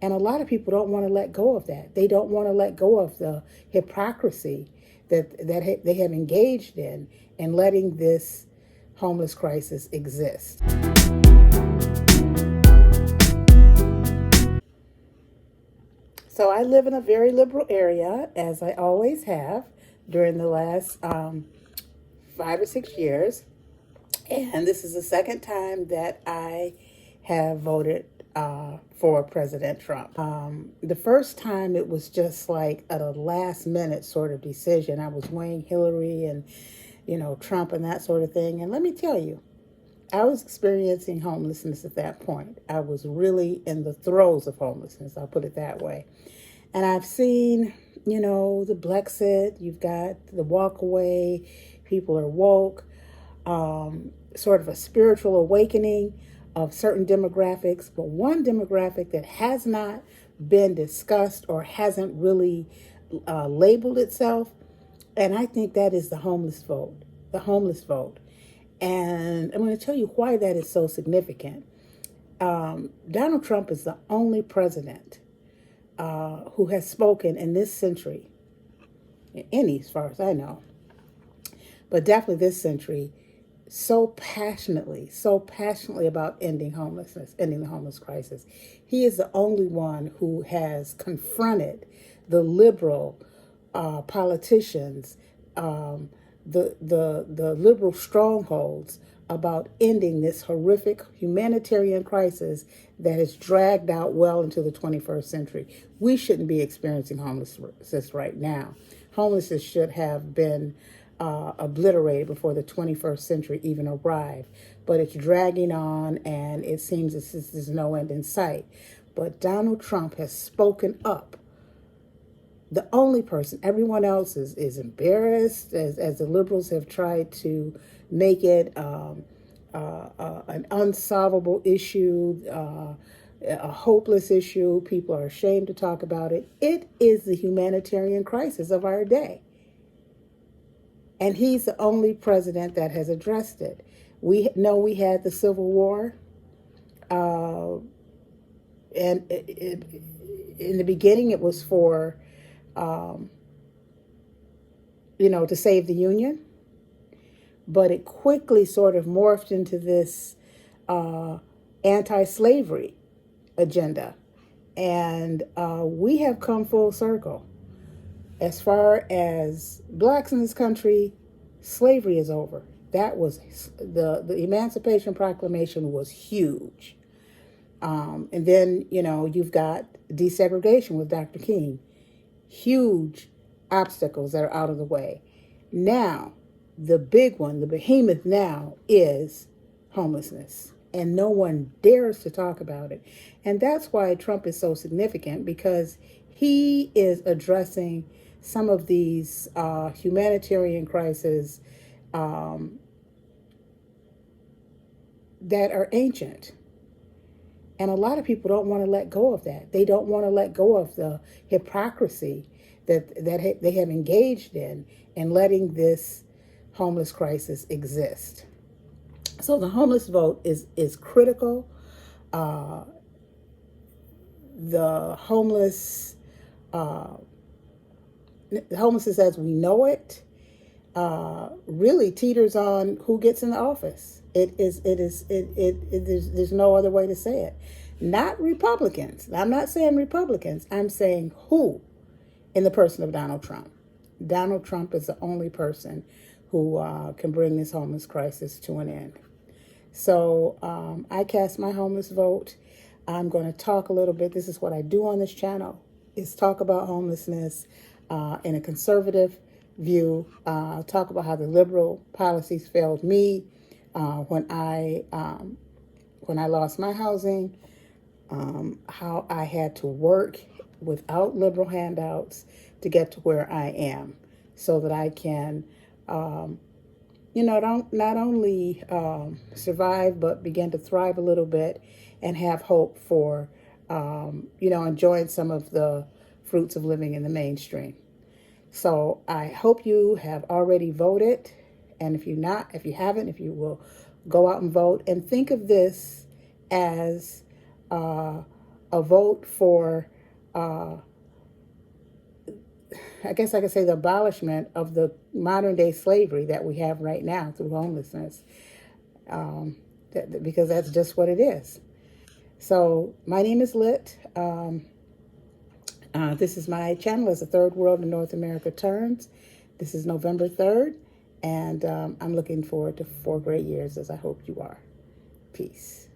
And a lot of people don't want to let go of that. They don't want to let go of the hypocrisy that they have engaged in letting this homeless crisis exist. So I live in a very liberal area, as I always have during the last 5 or 6 years. And this is the second time that I have voted for President Trump. The first time it was just like at a last minute sort of decision. I was weighing Hillary and, Trump and that sort of thing. And let me tell you, I was experiencing homelessness at that point. I was really in the throes of homelessness, I'll put it that way. And I've seen, the Brexit, you've got the walk away, people are woke, sort of a spiritual awakening of certain demographics. But one demographic that has not been discussed or hasn't really labeled itself, and I think that is the homeless vote. And I'm going to tell you why that is so significant. Donald Trump is the only president who has spoken in this century, any as far as I know, but definitely this century, so passionately about ending homelessness, ending the homeless crisis. He is the only one who has confronted the liberal politicians, the liberal strongholds about ending this horrific humanitarian crisis that has dragged out well into the 21st century. We shouldn't be experiencing homelessness right now. Homelessness should have been obliterated before the 21st century even arrived. But it's dragging on, and it seems there's no end in sight. But Donald Trump has spoken up. The only person, everyone else is embarrassed, as the liberals have tried to make it an unsolvable issue, a hopeless issue. People are ashamed to talk about it. It is the humanitarian crisis of our day. And he's the only president that has addressed it. We know we had the Civil War, and in the beginning it was for, to save the Union. But it quickly sort of morphed into this anti-slavery agenda. And we have come full circle. As far as blacks in this country, slavery is over. That was the Emancipation Proclamation was huge. And then, you've got desegregation with Dr. King. Huge obstacles that are out of the way. Now, the big one, the behemoth now is homelessness. And no one dares to talk about it. And that's why Trump is so significant, because he is addressing some of these humanitarian crises that are ancient. And a lot of people don't want to let go of that. They don't want to let go of the hypocrisy that they have engaged in letting this homeless crisis exist. So the homeless vote is critical. The homelessness as we know it really teeters on who gets in the office. There's no other way to say it. Not Republicans. I'm not saying Republicans. I'm saying who in the person of Donald Trump. Donald Trump is the only person who can bring this homeless crisis to an end. So I cast my homeless vote. I'm going to talk a little bit. This is what I do on this channel, is talk about homelessness in a conservative view. Talk about how the liberal policies failed me when I lost my housing, how I had to work without liberal handouts to get to where I am, so that I can, not only survive, but begin to thrive a little bit and have hope for, enjoying some of the fruits of living in the mainstream. So I hope you have already voted. And if you haven't, if you will go out and vote, and think of this as a a vote for, I guess I could say, the abolishment of the modern day slavery that we have right now through homelessness, because that's just what it is. So my name is Lit. This is my channel as the Third World in North America Turns. This is November 3rd, and I'm looking forward to 4 great years, as I hope you are. Peace.